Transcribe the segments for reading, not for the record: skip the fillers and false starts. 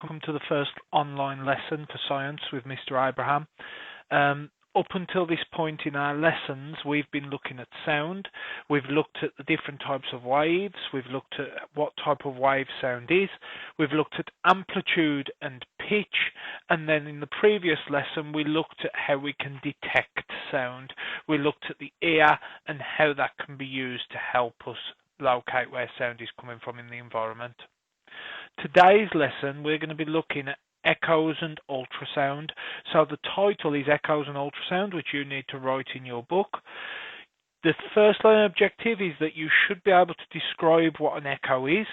welcome to the first online lesson for science with Mr. Abraham. Up until this point in our lessons, we've been looking at sound. We've looked at the different types of waves. We've looked at what type of wave sound is. We've looked at amplitude and pitch. And then in the previous lesson, we looked at how we can detect sound. We looked at the ear and how that can be used to help us locate where sound is coming from in the environment. Today's lesson, we're going to be looking at echoes and ultrasound. So the title is Echoes and Ultrasound, which you need to write in your book. The first line objective is that you should be able to describe what an echo is,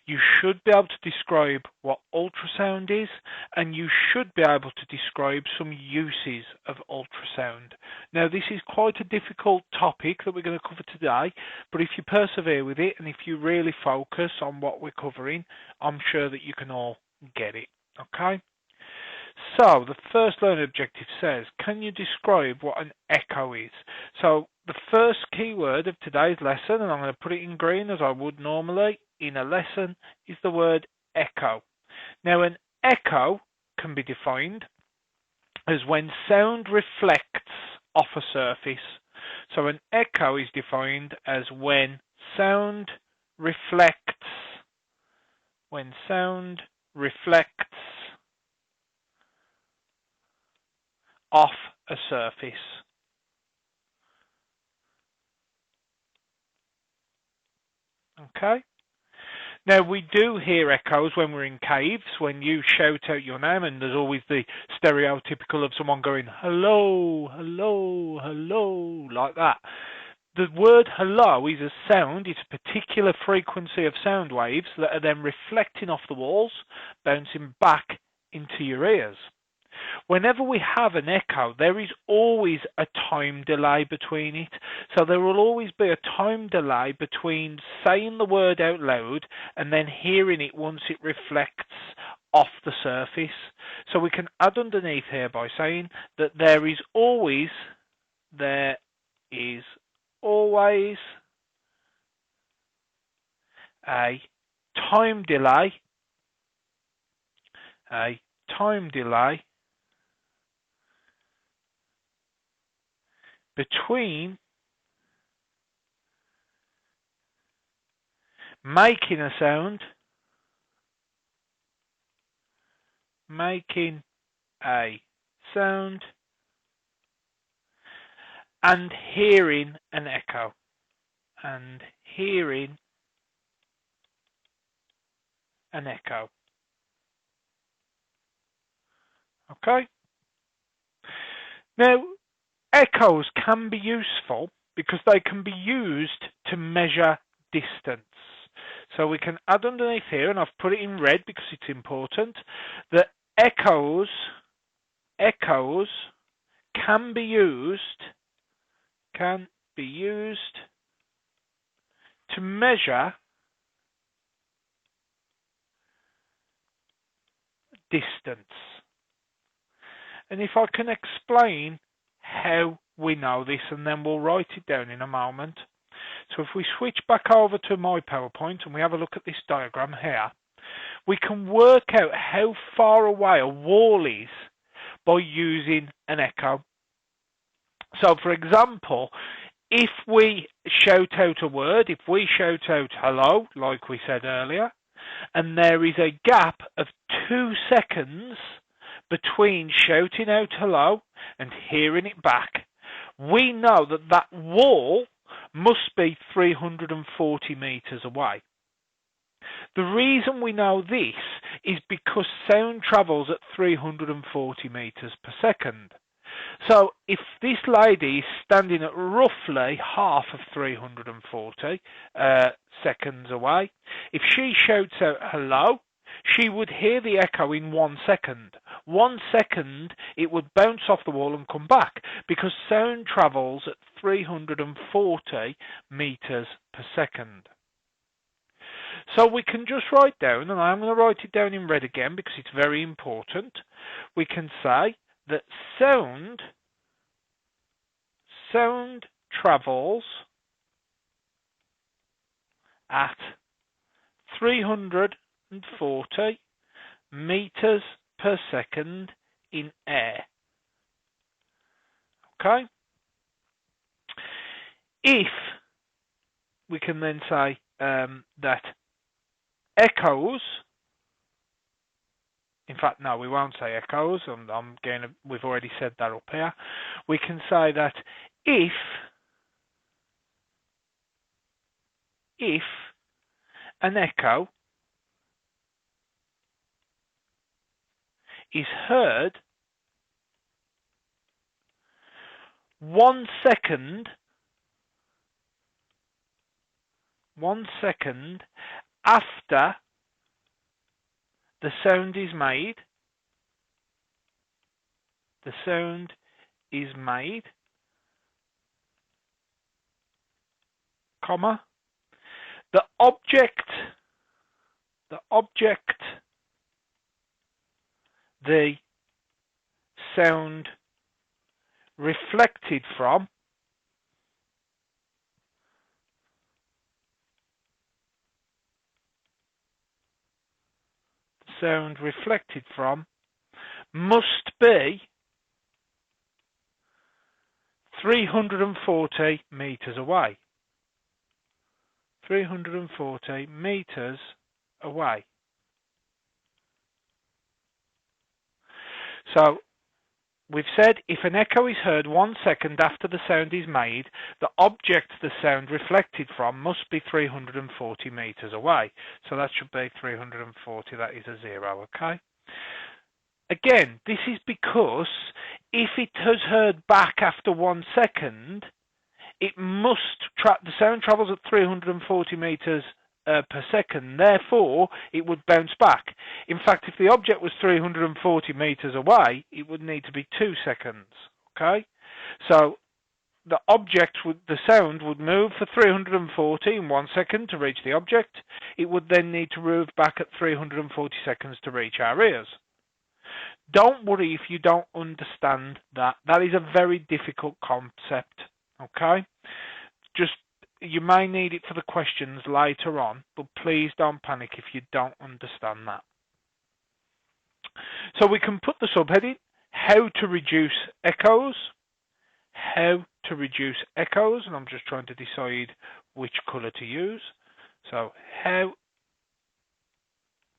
you should be able to describe what ultrasound is, and you should be able to describe some uses of ultrasound. Now, this is quite a difficult topic that we're going to cover today, but if you persevere with it and if you really focus on what we're covering, I'm sure that you can all get it. Okay? So the first learning objective says, can you describe what an echo is? So the first key word of today's lesson, and I'm going to put it in green as I would normally in a lesson, is the word echo. Now, an echo can be defined as when sound reflects off a surface. So an echo is defined as when sound reflects off a surface. Okay. Now, we do hear echoes when we're in caves, when you shout out your name, and there's always the stereotypical of someone going, hello, hello, hello, like that. The word hello is a sound, it's a particular frequency of sound waves that are then reflecting off the walls, bouncing back into your ears. Whenever we have an echo, there is always a time delay between it. So there will always be a time delay between saying the word out loud and then hearing it once it reflects off the surface. So we can add underneath here by saying that there is always a time delay between making a sound and hearing an echo. Okay? Now, echoes can be useful because they can be used to measure distance. So we can add underneath here, and I've put it in red because it's important, that echoes can be used to measure distance. And if I can explain how we know this, and then we'll write it down in a moment. So if we switch back over to my PowerPoint and we have a look at this diagram here, we can work out how far away a wall is by using an echo. So for example, if we shout out a word, if we shout out hello, like we said earlier, and there is a gap of 2 seconds between shouting out hello and hearing it back, we know that that wall must be 340 meters away. The reason we know this is because sound travels at 340 meters per second. So if this lady is standing at roughly half of 340 seconds away, if she shouts out hello, she would hear the echo in 1 second. 1 second, it would bounce off the wall and come back because sound travels at 340 meters per second. So we can just write down, and I'm going to write it down in red again because it's very important. We can say that sound travels at 340 meters per second in air. Okay? If we can then say that echoes, in fact, no, we won't say echoes. We've already said that up here. We can say that if an echo is heard 1 second after the sound is made, comma, the object the sound reflected from must be 340 meters away. 340 meters away. So we've said if an echo is heard 1 second after the sound is made, the object the sound reflected from must be 340 meters away. So that should be 340, that is a 0, okay? Again, this is because if it has heard back after 1 second, it must the sound travels at 340 meters per second, therefore it would bounce back. In fact, if the object was 340 meters away, it would need to be 2 seconds. Okay, so the sound would move for 340 in 1 second to reach the object. It would then need to move back at 340 seconds to reach our ears. Don't worry if you don't understand that. That is a very difficult concept. Okay, you may need it for the questions later on, but please don't panic if you don't understand that. So we can put the subheading, how to reduce echoes. How to reduce echoes, and I'm just trying to decide which colour to use. So, how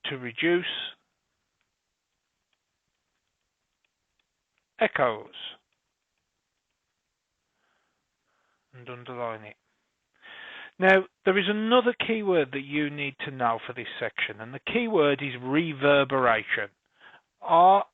to reduce echoes. And underline it. Now, there is another keyword that you need to know for this section, and the keyword is reverberation. E-R-B-A-T-I-O-N.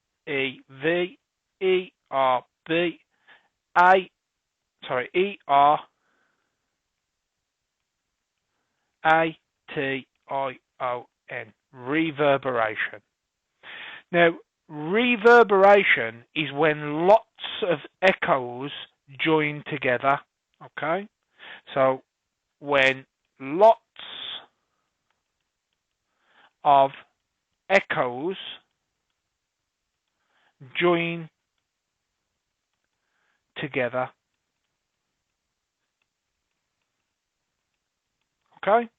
Reverberation. Now, reverberation is when lots of echoes join together. Okay? So, when lots of echoes join together. Okay?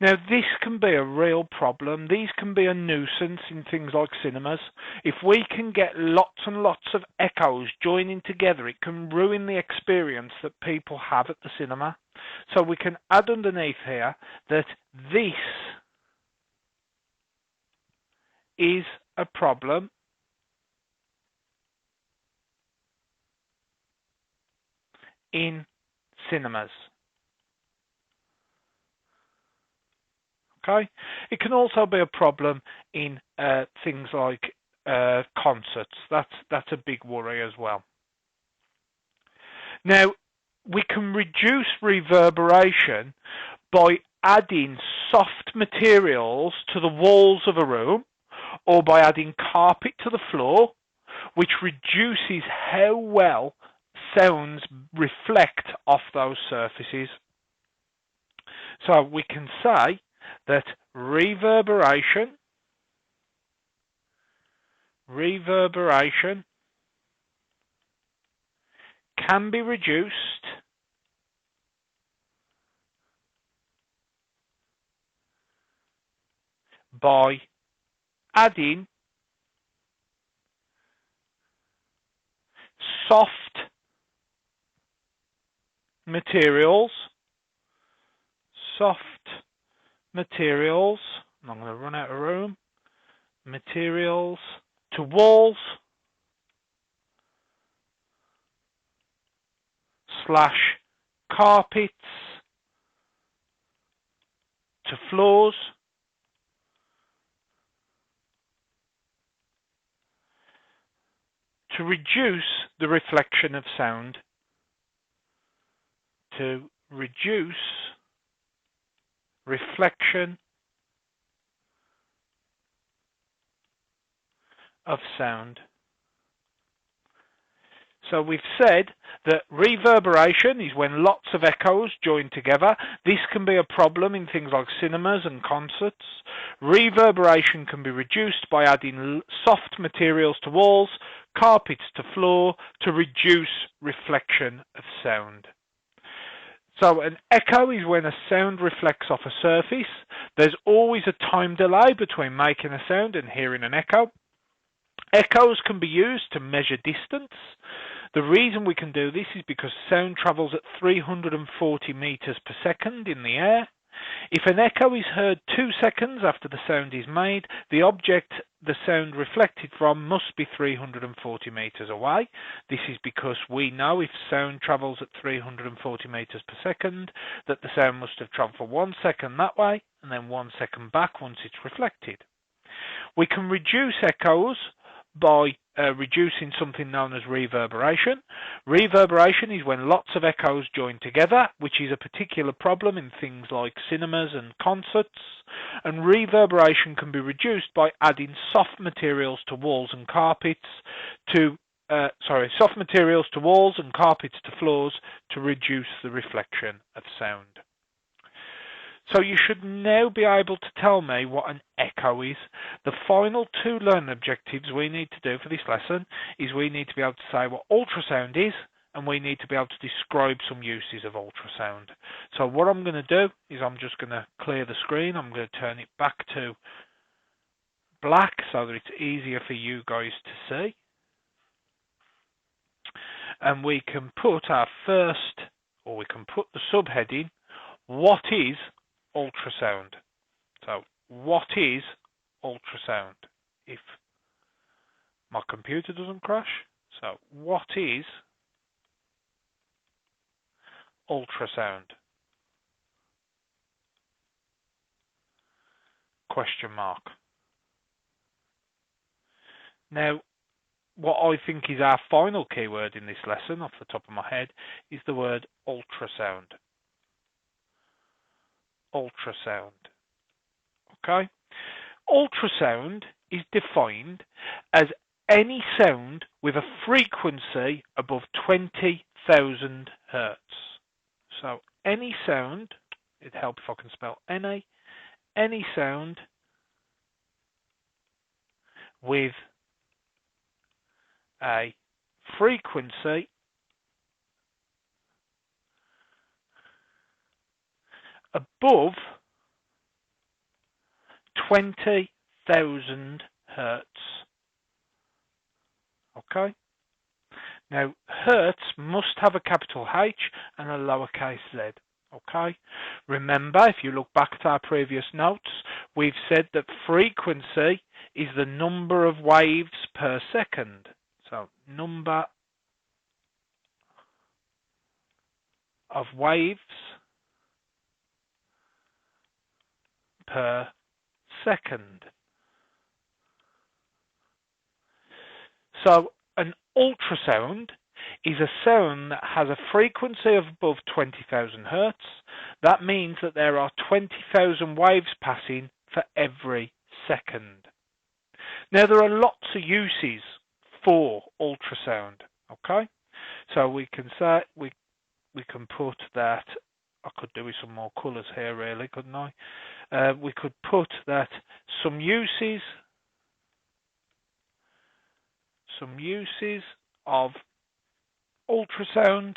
Now, this can be a real problem. These can be a nuisance in things like cinemas. If we can get lots and lots of echoes joining together, it can ruin the experience that people have at the cinema. So we can add underneath here that this is a problem in cinemas. Okay, it can also be a problem in things like concerts. That's a big worry as well. Now, we can reduce reverberation by adding soft materials to the walls of a room, or by adding carpet to the floor, which reduces how well sounds reflect off those surfaces. So we can say that reverberation can be reduced by adding soft materials, and I'm going to run out of room, materials to walls / carpets to floors to reduce the reflection of sound, to reduce reflection of sound. So we've said that reverberation is when lots of echoes join together. This can be a problem in things like cinemas and concerts. Reverberation can be reduced by adding soft materials to walls, carpets to floor to reduce reflection of sound. So an echo is when a sound reflects off a surface. There's always a time delay between making a sound and hearing an echo. Echoes can be used to measure distance. The reason we can do this is because sound travels at 340 meters per second in the air. If an echo is heard 2 seconds after the sound is made, the object the sound reflected from must be 340 meters away. This is because we know if sound travels at 340 meters per second, that the sound must have traveled for 1 second that way and then 1 second back once it's reflected. We can reduce echoes by reducing something known as reverberation. Reverberation is when lots of echoes join together, which is a particular problem in things like cinemas and concerts. And reverberation can be reduced by adding soft materials to walls and carpets to floors to reduce the reflection of sound. So you should now be able to tell me what an echo is. The final 2 learning objectives we need to do for this lesson is we need to be able to say what ultrasound is, and we need to be able to describe some uses of ultrasound. So what I'm going to do is I'm just going to clear the screen. I'm going to turn it back to black so that it's easier for you guys to see. And we can put the subheading, what is ultrasound? So, what is ultrasound? If my computer doesn't crash. So, what is ultrasound? Question mark. Now, what I think is our final keyword in this lesson, off the top of my head, is the word ultrasound. Ultrasound. Okay? Ultrasound is defined as any sound with a frequency above 20,000 hertz. So any sound, it'd help if I can spell any sound with a frequency above 20,000 hertz. Okay? Now, hertz must have a capital H and a lowercase z. Okay? Remember, if you look back at our previous notes, we've said that frequency is the number of waves per second. So, number of waves per second. So an ultrasound is a sound that has a frequency of above 20,000 hertz. That means that there are 20,000 waves passing for every second. Now there are lots of uses for ultrasound. Okay, so we can say we can put that. I could do with some more colours here, really, couldn't I? We could put that some uses of ultrasound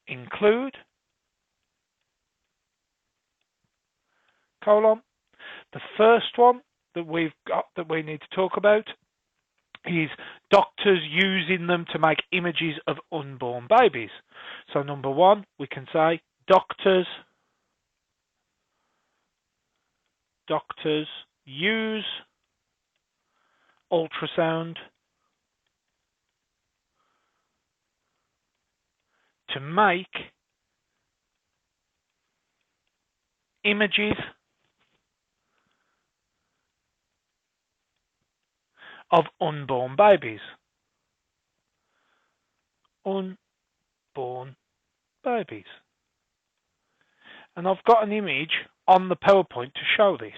include colon. The first one that we've got that we need to talk about is doctors using them to make images of unborn babies. So number one, we can say doctors use ultrasound to make images of unborn babies. Unborn babies. And I've got an image on the PowerPoint to show this.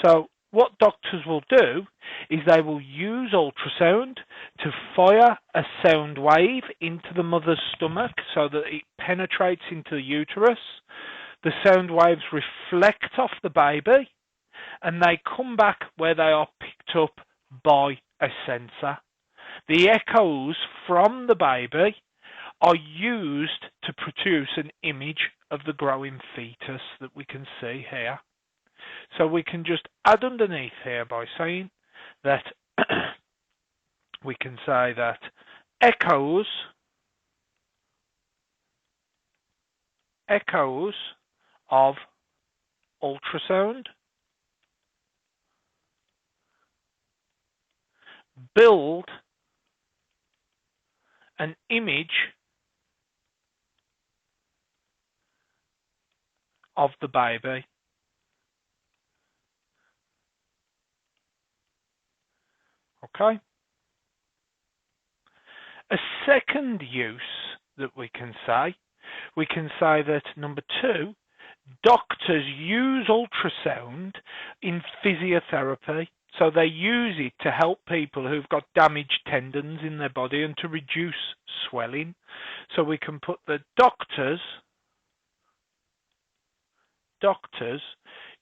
So what doctors will do is they will use ultrasound to fire a sound wave into the mother's stomach so that it penetrates into the uterus. The sound waves reflect off the baby and they come back where they are picked up by a sensor. The echoes from the baby are used to produce an image of the growing fetus that we can see here. So we can just add underneath here by saying that we can say that echoes of ultrasound build an image of the baby. Okay. A second use that we can say that number two, doctors use ultrasound in physiotherapy. So they use it to help people who've got damaged tendons in their body and to reduce swelling. So we can put the doctors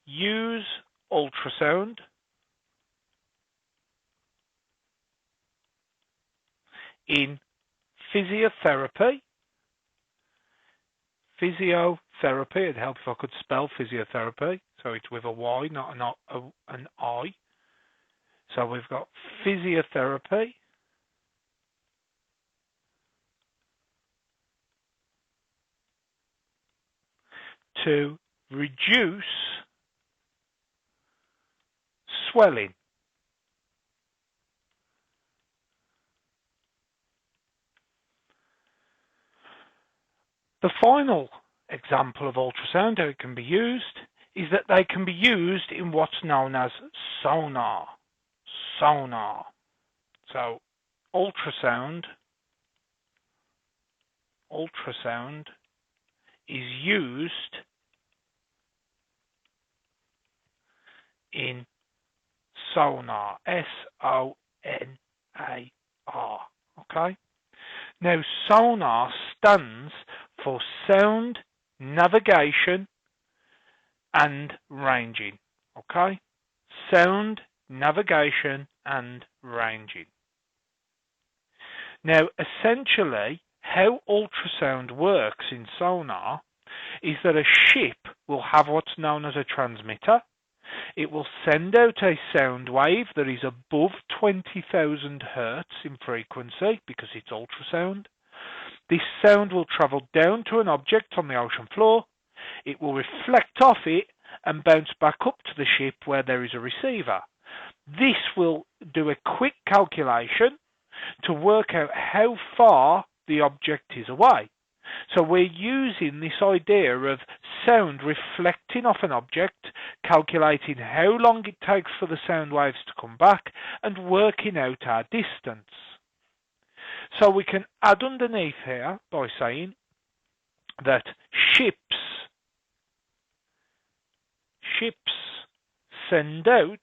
use ultrasound in physiotherapy. Physiotherapy, it'd help if I could spell physiotherapy. So it's with a Y, not an I. So we've got physiotherapy to reduce swelling. The final example of ultrasound, how it can be used, is that they can be used in what's known as sonar. Sonar. So ultrasound is used in sonar. SONAR. Okay. Now sonar stands for sound navigation and ranging. Okay. Sound navigation and ranging. Now, essentially, how ultrasound works in sonar is that a ship will have what's known as a transmitter. It will send out a sound wave that is above 20,000 hertz in frequency because it's ultrasound. This sound will travel down to an object on the ocean floor. It will reflect off it and bounce back up to the ship where there is a receiver. This will do a quick calculation to work out how far the object is away. So we're using this idea of sound reflecting off an object, calculating how long it takes for the sound waves to come back, and working out our distance. So we can add underneath here by saying that ships send out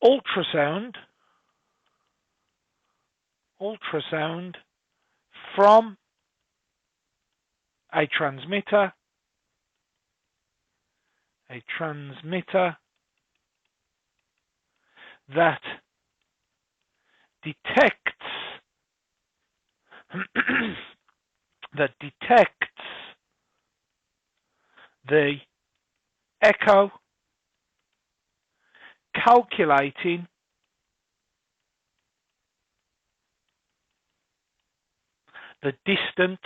ultrasound from a transmitter that detects the echo, calculating the distance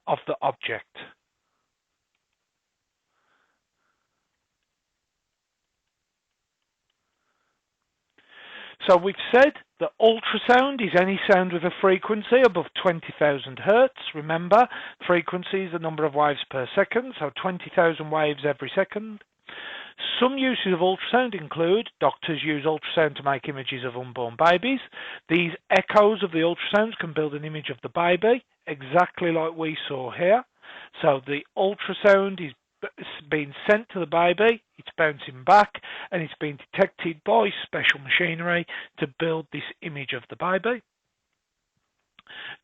of the object. So we've said that ultrasound is any sound with a frequency above 20,000 hertz. Remember, frequency is the number of waves per second, so 20,000 waves every second. Some uses of ultrasound include doctors use ultrasound to make images of unborn babies. These echoes of the ultrasounds can build an image of the baby, exactly like we saw here. So the ultrasound is being sent to the baby, it's bouncing back, and it's being detected by special machinery to build this image of the baby.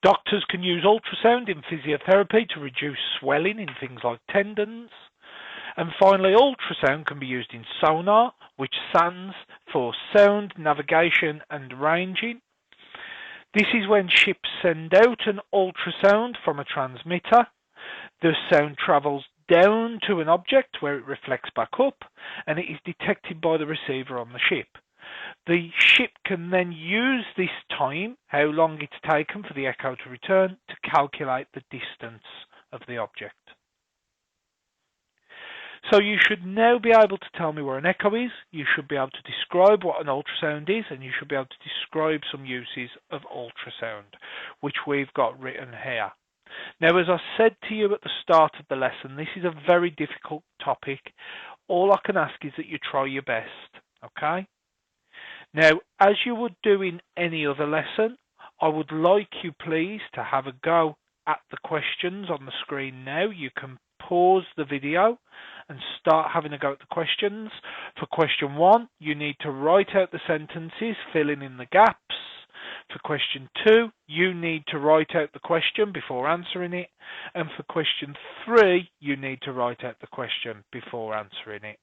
Doctors can use ultrasound in physiotherapy to reduce swelling in things like tendons. And finally, ultrasound can be used in sonar, which stands for sound, navigation and ranging. This is when ships send out an ultrasound from a transmitter. The sound travels down to an object where it reflects back up, and it is detected by the receiver on the ship. The ship can then use this time, how long it's taken for the echo to return, to calculate the distance of the object. So you should now be able to tell me where an echo is, you should be able to describe what an ultrasound is, and you should be able to describe some uses of ultrasound, which we've got written here. Now, as I said to you at the start of the lesson, this is a very difficult topic. All I can ask is that you try your best, okay? Now, as you would do in any other lesson, I would like you please to have a go at the questions on the screen now. You can pause the video and start having a go at the questions. For question 1, you need to write out the sentences, filling in the gaps. For question 2, you need to write out the question before answering it. And for question 3, you need to write out the question before answering it.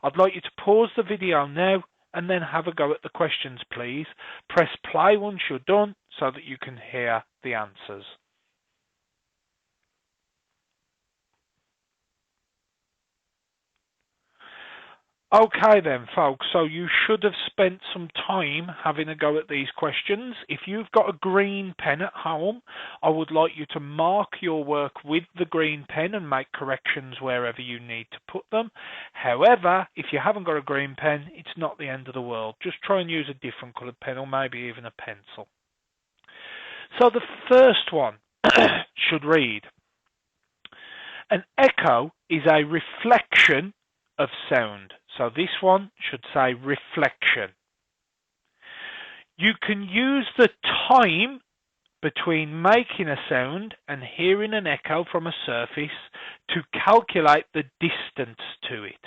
I'd like you to pause the video now and then have a go at the questions, please. Press play once you're done so that you can hear the answers. Okay then, folks, so you should have spent some time having a go at these questions. If you've got a green pen at home, I would like you to mark your work with the green pen and make corrections wherever you need to put them. However, if you haven't got a green pen, it's not the end of the world. Just try and use a different coloured pen or maybe even a pencil. So the first one should read, an echo is a reflection of sound. So this one should say reflection. You can use the time between making a sound and hearing an echo from a surface to calculate the distance to it.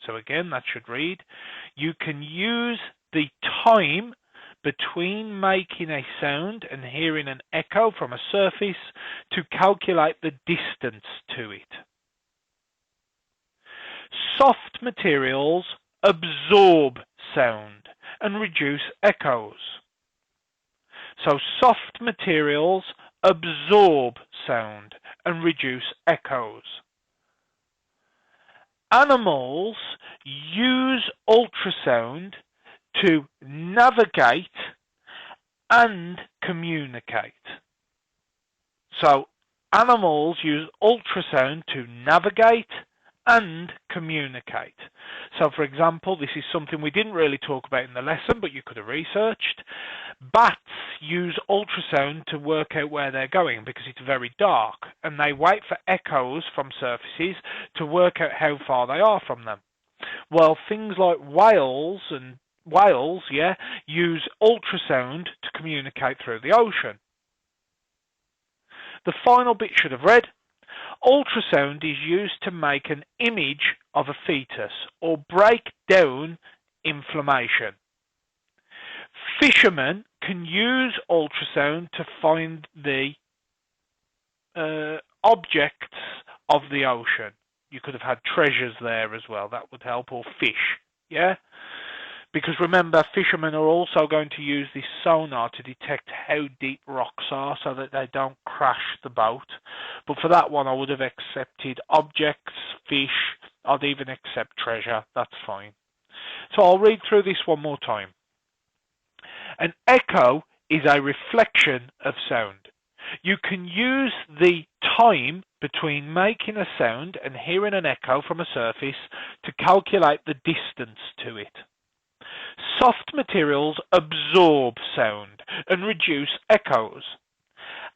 So again, that should read, you can use the time between making a sound and hearing an echo from a surface to calculate the distance to it. Soft materials absorb sound and reduce echoes. So soft materials absorb sound and reduce echoes. Animals use ultrasound to navigate and communicate. So animals use ultrasound to navigate and communicate. So for example, this is something we didn't really talk about in the lesson, but you could have researched. Bats use ultrasound to work out where they're going because it's very dark, and they wait for echoes from surfaces to work out how far they are from them. Well, things like whales use ultrasound to communicate through the ocean. The final bit should have read, ultrasound is used to make an image of a fetus or break down inflammation. Fishermen can use ultrasound to find the objects of the ocean. You could have had treasures there as well, that would help, or fish, yeah? Because remember, fishermen are also going to use this sonar to detect how deep rocks are so that they don't crash the boat. But for that one, I would have accepted objects, fish. I'd even accept treasure. That's fine. So I'll read through this one more time. An echo is a reflection of sound. You can use the time between making a sound and hearing an echo from a surface to calculate the distance to it. Soft materials absorb sound and reduce echoes.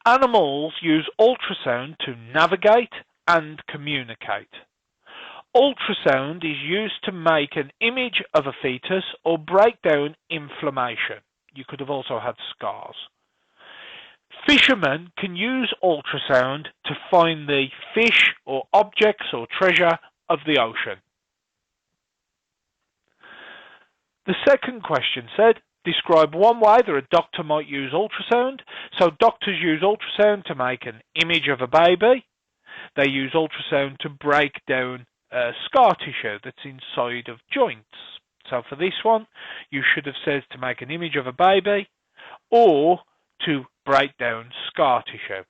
Animals use ultrasound to navigate and communicate. Ultrasound is used to make an image of a fetus or break down inflammation. You could have also had scars. Fishermen can use ultrasound to find the fish or objects or treasure of the ocean. The second question said, describe one way that a doctor might use ultrasound. So doctors use ultrasound to make an image of a baby. They use ultrasound to break down scar tissue that's inside of joints. So for this one, you should have said to make an image of a baby or to break down scar tissue.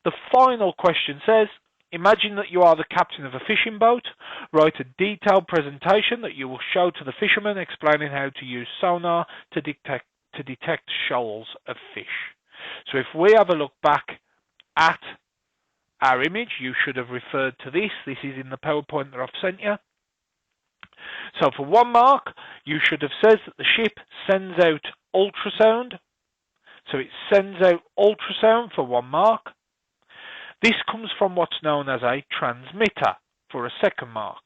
The final question says, imagine that you are the captain of a fishing boat. Write a detailed presentation that you will show to the fishermen explaining how to use sonar to detect shoals of fish. So if we have a look back at our image, you should have referred to this. This is in the PowerPoint that I've sent you. So for 1 mark, you should have said that the ship sends out ultrasound. So it sends out ultrasound for 1 mark. This comes from what's known as a transmitter for a 2nd mark.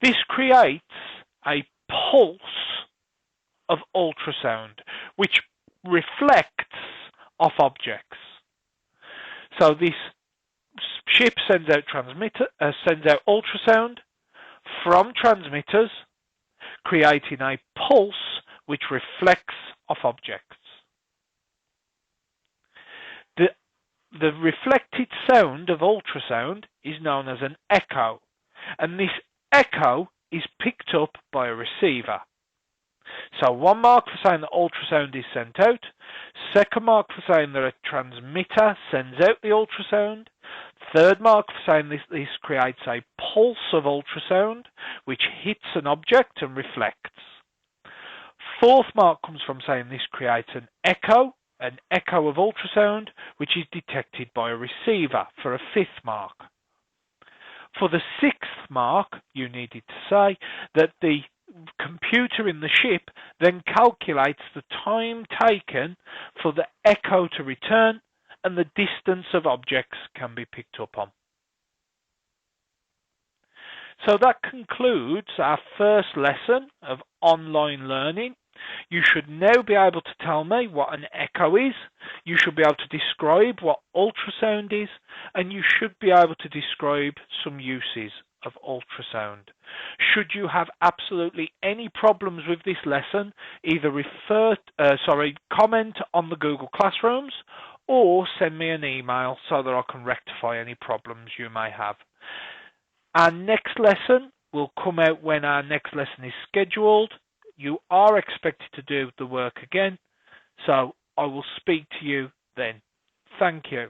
This creates a pulse of ultrasound which reflects off objects. So this ship sends out ultrasound from transmitters, creating a pulse which reflects off objects. The reflected sound of ultrasound is known as an echo, and this echo is picked up by a receiver. So 1 mark for saying that ultrasound is sent out, 2nd mark for saying that a transmitter sends out the ultrasound, 3rd mark for saying this creates a pulse of ultrasound which hits an object and reflects. 4th mark comes from saying this creates an echo of ultrasound which is detected by a receiver for a 5th mark. For the 6th mark, you needed to say that the computer in the ship then calculates the time taken for the echo to return and the distance of objects can be picked up on. So that concludes our first lesson of online learning. You should now be able to tell me what an echo is, you should be able to describe what ultrasound is, and you should be able to describe some uses of ultrasound. Should you have absolutely any problems with this lesson, either comment on the Google Classrooms or send me an email so that I can rectify any problems you may have. Our next lesson will come out when our next lesson is scheduled. You are expected to do the work again, so I will speak to you then. Thank you.